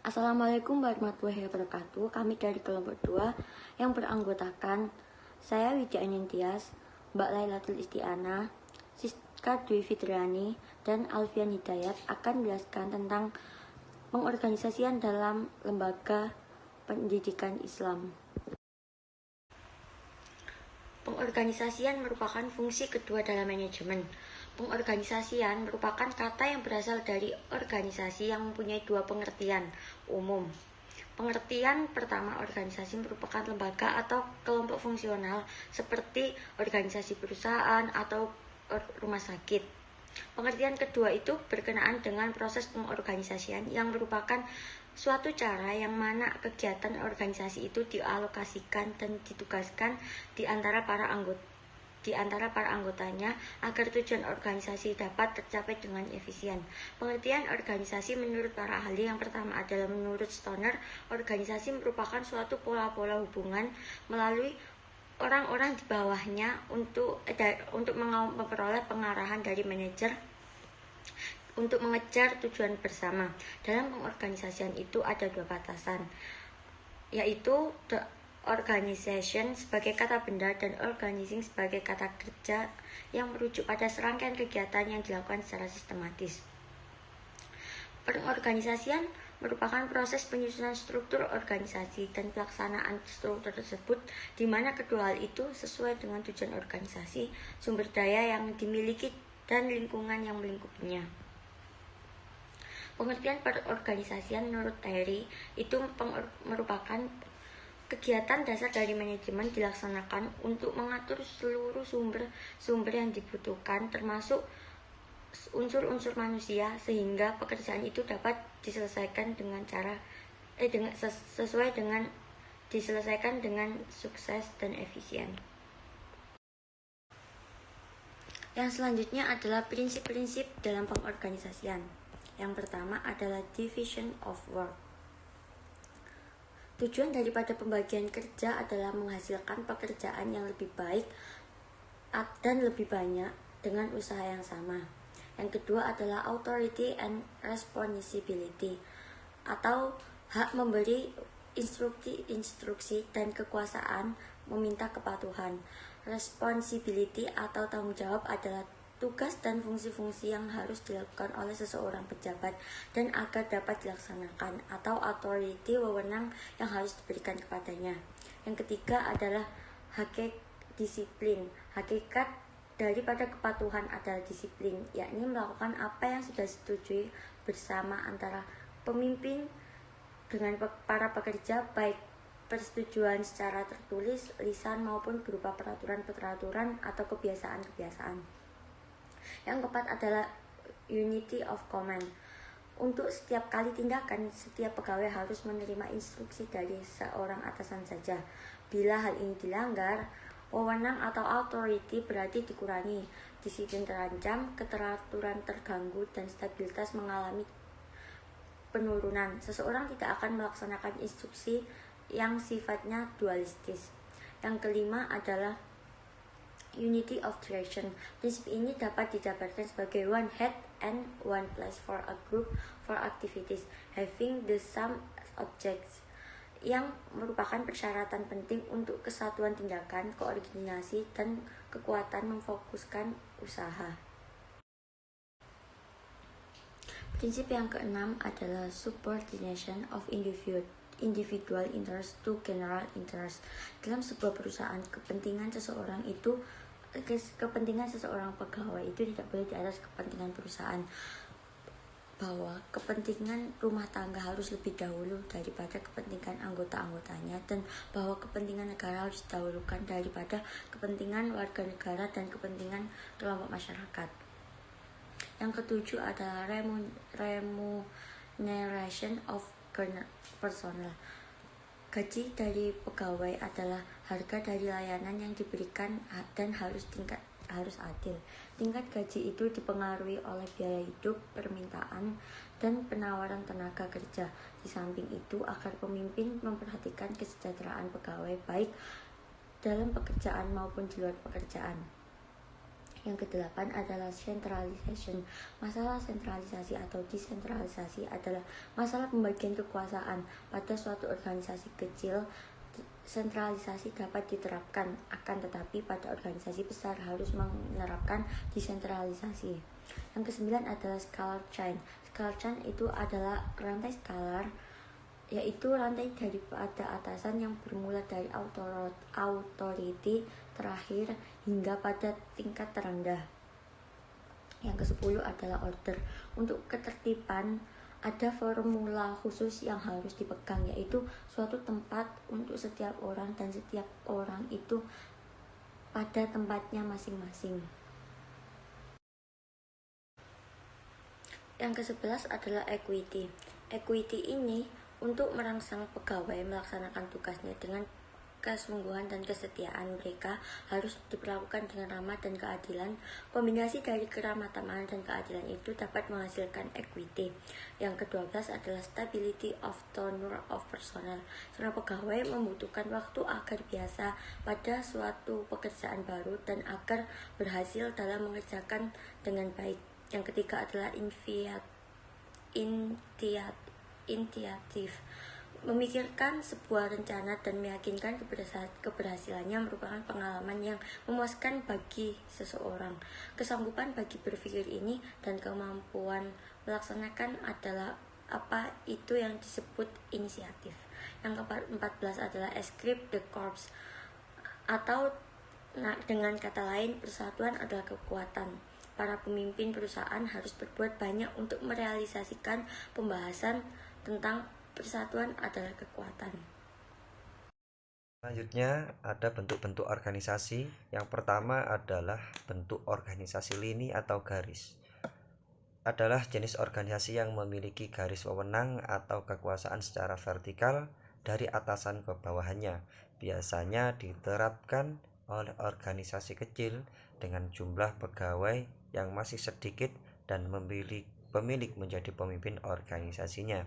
Assalamualaikum warahmatullahi wabarakatuh. Kami dari kelompok 2 yang beranggotakan saya Widya Anindtias, Mbak Lailatul Isti'anah, Siska Dwi Fitriani, dan Alfian Hidayat akan menjelaskan tentang pengorganisasian dalam lembaga pendidikan Islam. Pengorganisasian merupakan fungsi kedua dalam manajemen. Pengorganisasian merupakan kata yang berasal dari organisasi yang mempunyai dua pengertian umum. Pengertian pertama, organisasi merupakan lembaga atau kelompok fungsional seperti organisasi perusahaan atau rumah sakit. Pengertian kedua itu berkenaan dengan proses pengorganisasian yang merupakan suatu cara yang mana kegiatan organisasi itu dialokasikan dan ditugaskan di antara para anggotanya agar tujuan organisasi dapat tercapai dengan efisien. Pengertian organisasi menurut para ahli yang pertama adalah menurut Stoner, organisasi merupakan suatu pola-pola hubungan melalui orang-orang di bawahnya untuk memperoleh pengarahan dari manajer untuk mengejar tujuan bersama. Dalam pengorganisasian itu ada dua batasan, yaitu the organization sebagai kata benda dan organizing sebagai kata kerja yang merujuk pada serangkaian kegiatan yang dilakukan secara sistematis. Pengorganisasian merupakan proses penyusunan struktur organisasi dan pelaksanaan struktur tersebut, di mana kedua hal itu sesuai dengan tujuan organisasi, sumber daya yang dimiliki, dan lingkungan yang melingkupinya. Pengertian perorganisasian menurut Terry itu merupakan kegiatan dasar dari manajemen dilaksanakan untuk mengatur seluruh sumber yang dibutuhkan, termasuk unsur-unsur manusia, sehingga pekerjaan itu dapat diselesaikan diselesaikan dengan sukses dan efisien. Yang selanjutnya adalah prinsip-prinsip dalam pengorganisasian. Yang pertama adalah division of work. Tujuan daripada pembagian kerja adalah menghasilkan pekerjaan yang lebih baik dan lebih banyak dengan usaha yang sama. Yang kedua adalah authority and responsibility, atau hak memberi instruksi dan kekuasaan meminta kepatuhan. Responsibility atau tanggung jawab adalah tugas dan fungsi-fungsi yang harus dilakukan oleh seseorang pejabat dan agar dapat dilaksanakan, atau authority, wewenang yang harus diberikan kepadanya. Yang ketiga adalah disiplin. Hakikat daripada kepatuhan adalah disiplin, yakni melakukan apa yang sudah disetujui bersama antara pemimpin dengan para pekerja, baik persetujuan secara tertulis, lisan, maupun berupa peraturan-peraturan atau kebiasaan-kebiasaan. Yang keempat adalah unity of command. Untuk setiap kali tindakan, setiap pegawai harus menerima instruksi dari seorang atasan saja. Bila hal ini dilanggar, wewenang atau authority berarti dikurangi, disiplin terancam, keteraturan terganggu, dan stabilitas mengalami penurunan. Seseorang tidak akan melaksanakan instruksi yang sifatnya dualistis. Yang kelima adalah unity of direction. Prinsip ini dapat dijabarkan sebagai one head and one place for a group for activities having the same objects, yang merupakan persyaratan penting untuk kesatuan tindakan, koordinasi, dan kekuatan memfokuskan usaha. Prinsip yang keenam adalah subordination of individual interest to general interest. Dalam sebuah perusahaan, kepentingan seseorang pegawai itu tidak boleh di atas kepentingan perusahaan, bahwa kepentingan rumah tangga harus lebih dahulu daripada kepentingan anggota-anggotanya, dan bahwa kepentingan negara harus didahulukan daripada kepentingan warga negara dan kepentingan kelompok masyarakat. Yang ketujuh adalah remuneration of personnel. Gaji dari pegawai adalah harga dari layanan yang diberikan dan harus adil. Tingkat gaji itu dipengaruhi oleh biaya hidup, permintaan, dan penawaran tenaga kerja. Di samping itu, agar pemimpin memperhatikan kesejahteraan pegawai baik dalam pekerjaan maupun di luar pekerjaan. Yang kedelapan adalah centralization. Masalah sentralisasi atau desentralisasi adalah masalah pembagian kekuasaan. Pada suatu organisasi kecil, sentralisasi dapat diterapkan, akan tetapi pada organisasi besar harus menerapkan desentralisasi. Yang kesembilan adalah scalar chain. Scalar chain itu adalah rantai scalar, yaitu rantai daripada atasan yang bermula dari authority terakhir hingga pada tingkat terendah. Yang ke-10 adalah order. Untuk ketertiban ada formula khusus yang harus dipegang, yaitu suatu tempat untuk setiap orang dan setiap orang itu pada tempatnya masing-masing. Yang ke-11 adalah equity. Equity ini untuk merangsang pegawai melaksanakan tugasnya dengan kesungguhan dan kesetiaan. Mereka harus diperlakukan dengan ramah dan keadilan. Kombinasi dari keramah tamahan dan keadilan itu dapat menghasilkan equity. Yang ke-12 adalah stability of tenure of personnel. Seorang pegawai membutuhkan waktu agar biasa pada suatu pekerjaan baru dan agar berhasil dalam mengerjakan dengan baik. Yang ketiga adalah initiative. Memikirkan sebuah rencana dan meyakinkan keberhasilannya merupakan pengalaman yang memuaskan bagi seseorang. Kesanggupan bagi berpikir ini dan kemampuan melaksanakan adalah apa itu yang disebut inisiatif. Yang ke-14 adalah esprit de corps, atau dengan kata lain, persatuan adalah kekuatan. Para pemimpin perusahaan harus berbuat banyak untuk merealisasikan pembahasan tentang persatuan adalah kekuatan. Selanjutnya ada bentuk-bentuk organisasi. Yang pertama adalah bentuk organisasi lini atau garis. Adalah jenis organisasi yang memiliki garis wewenang atau kekuasaan secara vertikal dari atasan ke bawahannya. Biasanya diterapkan oleh organisasi kecil dengan jumlah pegawai yang masih sedikit dan pemilik menjadi pemimpin organisasinya.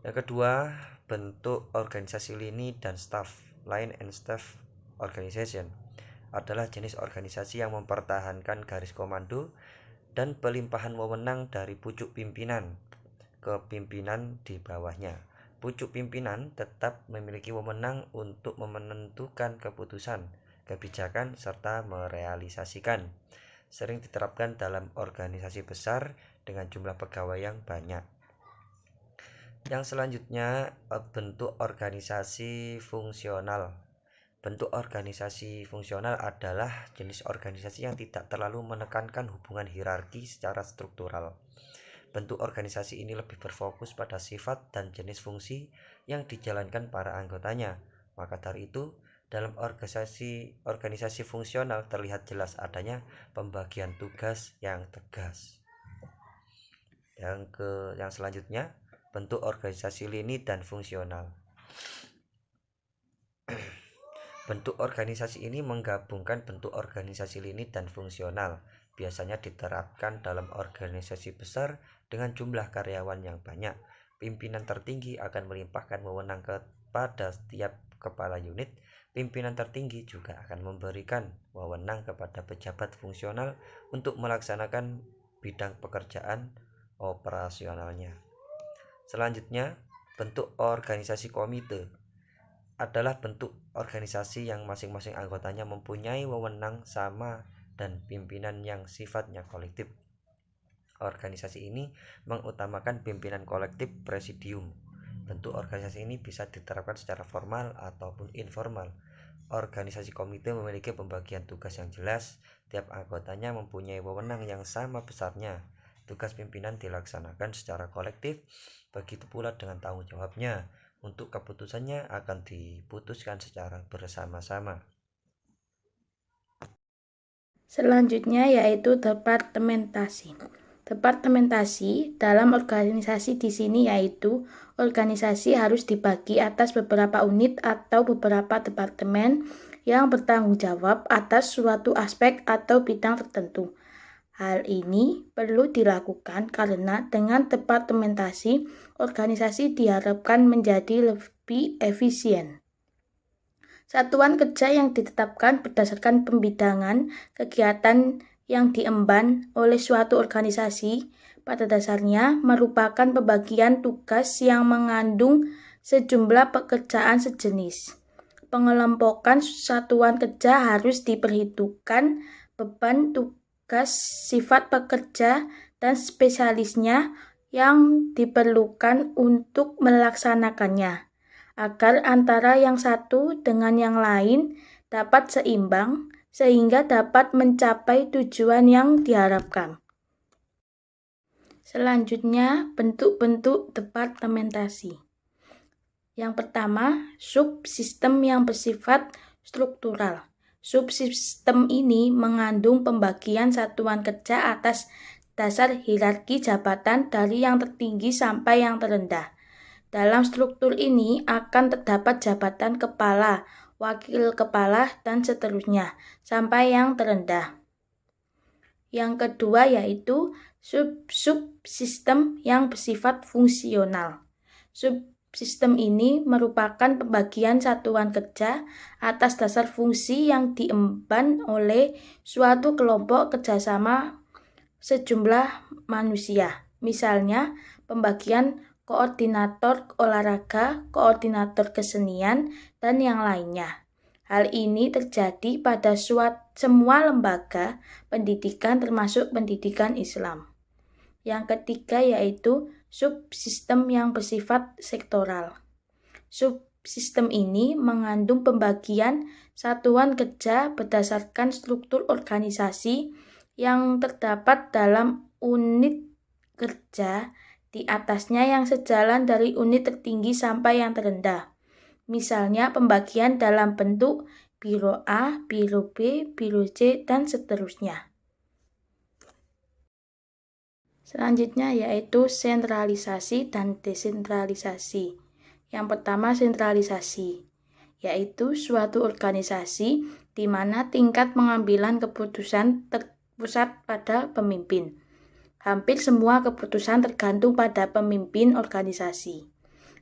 Yang kedua, bentuk organisasi lini dan staff. Line and staff organization adalah jenis organisasi yang mempertahankan garis komando dan pelimpahan wewenang dari pucuk pimpinan ke pimpinan di bawahnya. Pucuk pimpinan tetap memiliki wewenang untuk menentukan keputusan, kebijakan, serta merealisasikan. Sering diterapkan dalam organisasi besar dengan jumlah pegawai yang banyak. Yang selanjutnya, bentuk organisasi fungsional. Bentuk organisasi fungsional adalah jenis organisasi yang tidak terlalu menekankan hubungan hierarki secara struktural. Bentuk organisasi ini lebih berfokus pada sifat dan jenis fungsi yang dijalankan para anggotanya. Maka dari itu, dalam organisasi fungsional terlihat jelas adanya pembagian tugas yang tegas. Yang selanjutnya, bentuk organisasi lini dan fungsional. Bentuk organisasi ini menggabungkan bentuk organisasi lini dan fungsional. Biasanya diterapkan dalam organisasi besar dengan jumlah karyawan yang banyak. Pimpinan tertinggi akan melimpahkan wewenang kepada setiap kepala unit. Pimpinan tertinggi juga akan memberikan wewenang kepada pejabat fungsional untuk melaksanakan bidang pekerjaan operasionalnya. Selanjutnya, bentuk organisasi komite adalah bentuk organisasi yang masing-masing anggotanya mempunyai wewenang sama dan pimpinan yang sifatnya kolektif. Organisasi ini mengutamakan pimpinan kolektif presidium. Bentuk organisasi ini bisa diterapkan secara formal ataupun informal. Organisasi komite memiliki pembagian tugas yang jelas. Tiap anggotanya mempunyai wewenang yang sama besarnya. Tugas pimpinan dilaksanakan secara kolektif. Begitu pula dengan tanggung jawabnya. Untuk keputusannya akan diputuskan secara bersama-sama. Selanjutnya yaitu departementasi. Departementasi dalam organisasi di sini yaitu organisasi harus dibagi atas beberapa unit atau beberapa departemen yang bertanggung jawab atas suatu aspek atau bidang tertentu. Hal ini perlu dilakukan karena dengan departementasi, organisasi diharapkan menjadi lebih efisien. Satuan kerja yang ditetapkan berdasarkan pembidangan kegiatan yang diemban oleh suatu organisasi pada dasarnya merupakan pembagian tugas yang mengandung sejumlah pekerjaan sejenis. Pengelompokan satuan kerja harus diperhitungkan beban tugas, sifat pekerja, dan spesialisnya yang diperlukan untuk melaksanakannya, agar antara yang satu dengan yang lain dapat seimbang sehingga dapat mencapai tujuan yang diharapkan. Selanjutnya, bentuk-bentuk departementasi. Yang pertama, subsistem yang bersifat struktural. Subsistem ini mengandung pembagian satuan kerja atas dasar hierarki jabatan dari yang tertinggi sampai yang terendah. Dalam struktur ini akan terdapat jabatan kepala, wakil kepala, dan seterusnya, sampai yang terendah. Yang kedua yaitu subsistem yang bersifat fungsional. Subsistem ini merupakan pembagian satuan kerja atas dasar fungsi yang diemban oleh suatu kelompok kerjasama sejumlah manusia. Misalnya, pembagian koordinator olahraga, koordinator kesenian, dan yang lainnya. Hal ini terjadi pada semua lembaga pendidikan termasuk pendidikan Islam. Yang ketiga yaitu subsistem yang bersifat sektoral. Subsistem ini mengandung pembagian satuan kerja berdasarkan struktur organisasi yang terdapat dalam unit kerja di atasnya yang sejalan dari unit tertinggi sampai yang terendah. Misalnya pembagian dalam bentuk biro A, biro B, biro C, dan seterusnya. Selanjutnya yaitu sentralisasi dan desentralisasi. Yang pertama sentralisasi, yaitu suatu organisasi di mana tingkat pengambilan keputusan terpusat pada pemimpin. Hampir semua keputusan tergantung pada pemimpin organisasi.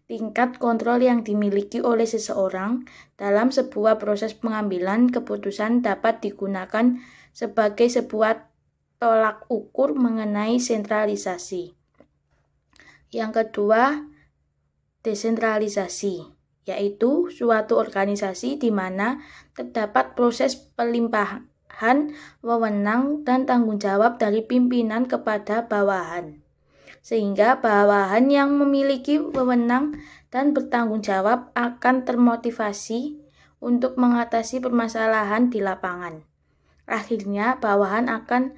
Tingkat kontrol yang dimiliki oleh seseorang dalam sebuah proses pengambilan keputusan dapat digunakan sebagai sebuah tolak ukur mengenai sentralisasi. Yang kedua, desentralisasi, yaitu suatu organisasi di mana terdapat proses pelimpahan wewenang dan tanggung jawab dari pimpinan kepada bawahan, sehingga bawahan yang memiliki wewenang dan bertanggung jawab akan termotivasi untuk mengatasi permasalahan di lapangan. Akhirnya, bawahan akan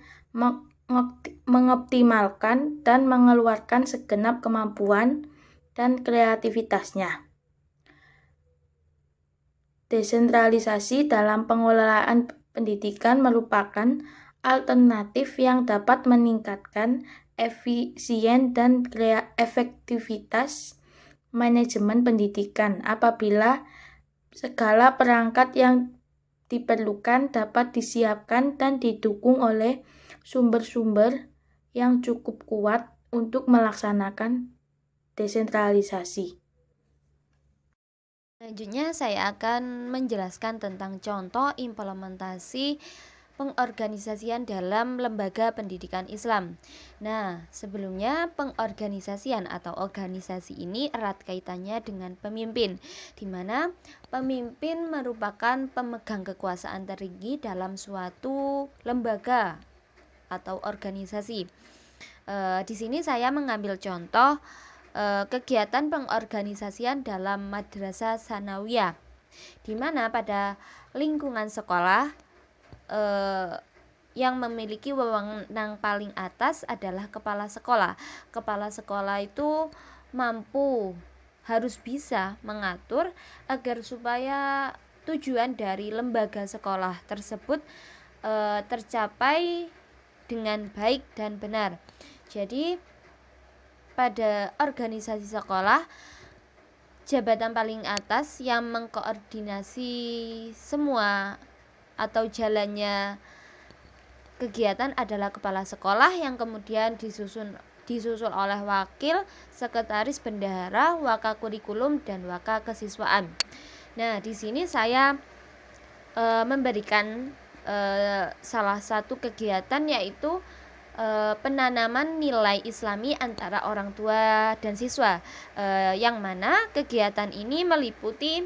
mengoptimalkan dan mengeluarkan segenap kemampuan dan kreativitasnya. Desentralisasi dalam pengelolaan pendidikan merupakan alternatif yang dapat meningkatkan efisien dan efektivitas manajemen pendidikan apabila segala perangkat yang diperlukan dapat disiapkan dan didukung oleh sumber-sumber yang cukup kuat untuk melaksanakan desentralisasi. Selanjutnya saya akan menjelaskan tentang contoh implementasi pengorganisasian dalam lembaga pendidikan Islam. Nah, sebelumnya pengorganisasian atau organisasi ini erat kaitannya dengan pemimpin, di mana pemimpin merupakan pemegang kekuasaan tertinggi dalam suatu lembaga atau organisasi. Di sini saya mengambil contoh kegiatan pengorganisasian dalam madrasah sanawiyah, di mana pada lingkungan sekolah yang memiliki wewenang paling atas adalah kepala sekolah. Kepala sekolah itu harus bisa mengatur agar supaya tujuan dari lembaga sekolah tersebut tercapai dengan baik dan benar. Jadi pada organisasi sekolah, jabatan paling atas yang mengkoordinasi semua atau jalannya kegiatan adalah kepala sekolah, yang kemudian disusul oleh wakil, sekretaris bendahara, wakakurikulum, dan wakakesiswaan. Nah, di sini saya memberikan salah satu kegiatan, yaitu penanaman nilai Islami antara orang tua dan siswa, yang mana kegiatan ini meliputi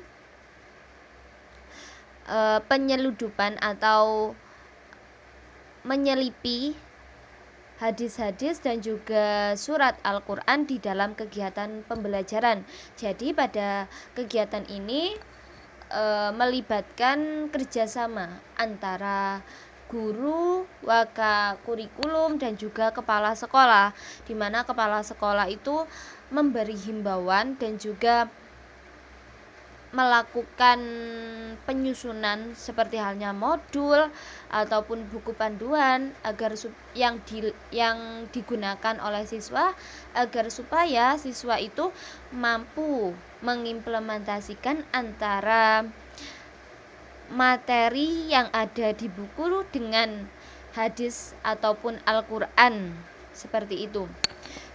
penyeludupan atau menyelipi hadis-hadis dan juga surat Al-Quran di dalam kegiatan pembelajaran. Jadi pada kegiatan ini melibatkan kerjasama antara guru, waka kurikulum, dan juga kepala sekolah, di mana kepala sekolah itu memberi himbauan dan juga melakukan penyusunan seperti halnya modul ataupun buku panduan agar yang digunakan oleh siswa, agar supaya siswa itu mampu mengimplementasikan antara materi yang ada di buku dengan hadis ataupun Al-Quran, seperti itu.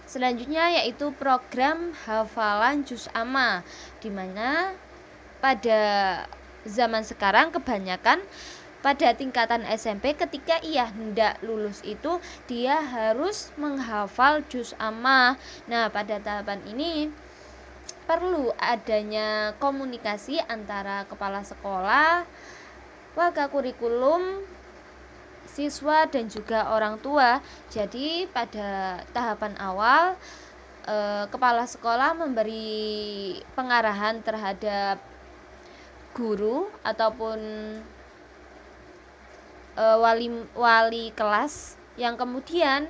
Selanjutnya yaitu program hafalan juz amma, di mana pada zaman sekarang kebanyakan pada tingkatan SMP ketika ia hendak lulus itu dia harus menghafal juz amma. Nah, pada tahapan ini perlu adanya komunikasi antara kepala sekolah, waka kurikulum, siswa, dan juga orang tua. Jadi pada tahapan awal kepala sekolah memberi pengarahan terhadap guru ataupun wali kelas, yang kemudian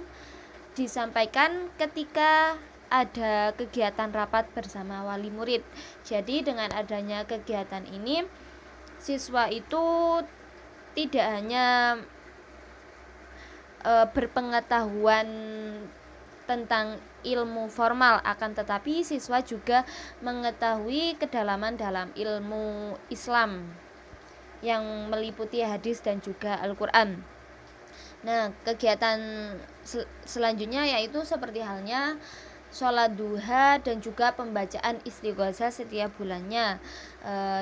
disampaikan ketika ada kegiatan rapat bersama wali murid. Jadi dengan adanya kegiatan ini, siswa itu tidak hanya berpengetahuan tentang ilmu formal, akan tetapi siswa juga mengetahui kedalaman dalam ilmu Islam yang meliputi hadis dan juga Al-Quran. Nah, kegiatan selanjutnya yaitu seperti halnya sholat duha dan juga pembacaan istighosah setiap bulannya.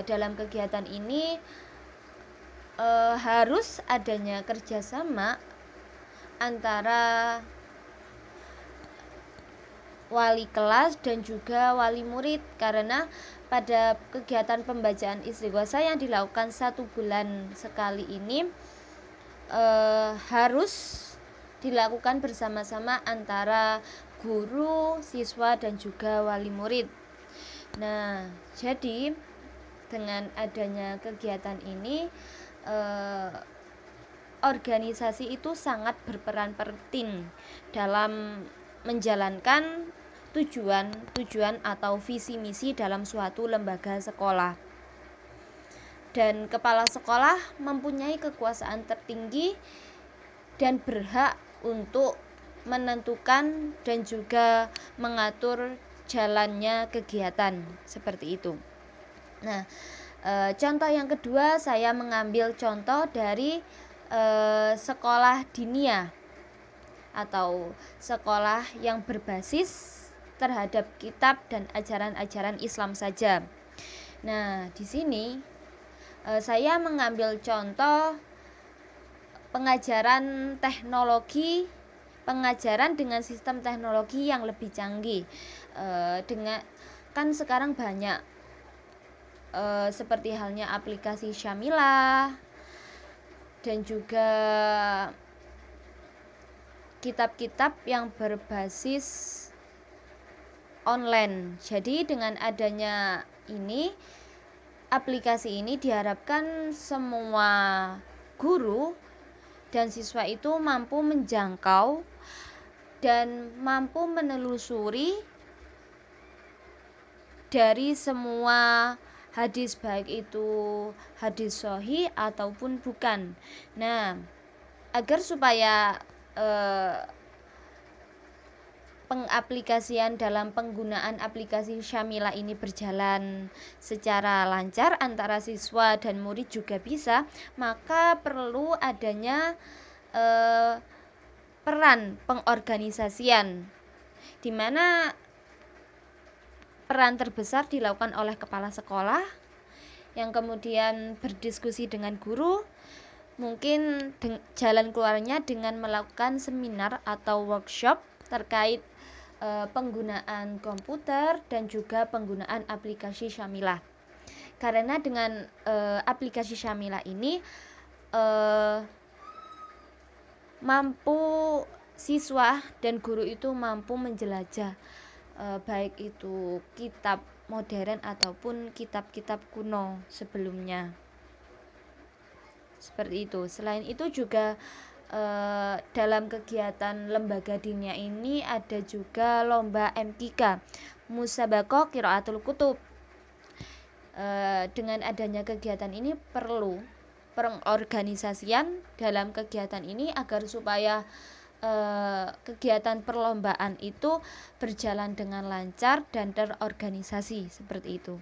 Dalam kegiatan ini harus adanya kerjasama antara wali kelas dan juga wali murid, karena pada kegiatan pembacaan istighosah yang dilakukan 1 bulan sekali ini harus dilakukan bersama-sama antara guru, siswa, dan juga wali murid. Nah, jadi dengan adanya kegiatan ini organisasi itu sangat berperan penting dalam menjalankan tujuan atau visi misi dalam suatu lembaga sekolah. Dan kepala sekolah mempunyai kekuasaan tertinggi dan berhak untuk menentukan dan juga mengatur jalannya kegiatan seperti itu. Nah, contoh yang kedua, saya mengambil contoh dari sekolah diniyah atau sekolah yang berbasis terhadap kitab dan ajaran-ajaran Islam saja. Nah, di sini saya mengambil contoh pengajaran teknologi, pengajaran dengan sistem teknologi yang lebih canggih. Kan sekarang banyak seperti halnya aplikasi Syamilah dan juga kitab-kitab yang berbasis online. Jadi dengan adanya ini, aplikasi ini diharapkan semua guru dan siswa itu mampu menjangkau dan mampu menelusuri dari semua hadis, baik itu hadis sahih ataupun bukan. Nah, agar supaya pengaplikasian dalam penggunaan aplikasi Syamilah ini berjalan secara lancar antara siswa dan murid juga bisa, maka perlu adanya peran pengorganisasian, di mana peran terbesar dilakukan oleh kepala sekolah yang kemudian berdiskusi dengan guru. Mungkin jalan keluarnya dengan melakukan seminar atau workshop terkait penggunaan komputer dan juga penggunaan aplikasi Syamilah. Karena dengan aplikasi Syamilah ini mampu siswa dan guru itu mampu menjelajah baik itu kitab modern ataupun kitab-kitab kuno sebelumnya. Seperti itu. Selain itu juga dalam kegiatan lembaga diniyah ini ada juga lomba MQK, Musabaqah Qiraatul Kutub. Dengan adanya kegiatan ini perlu pengorganisasian dalam kegiatan ini agar supaya kegiatan perlombaan itu berjalan dengan lancar dan terorganisasi seperti itu.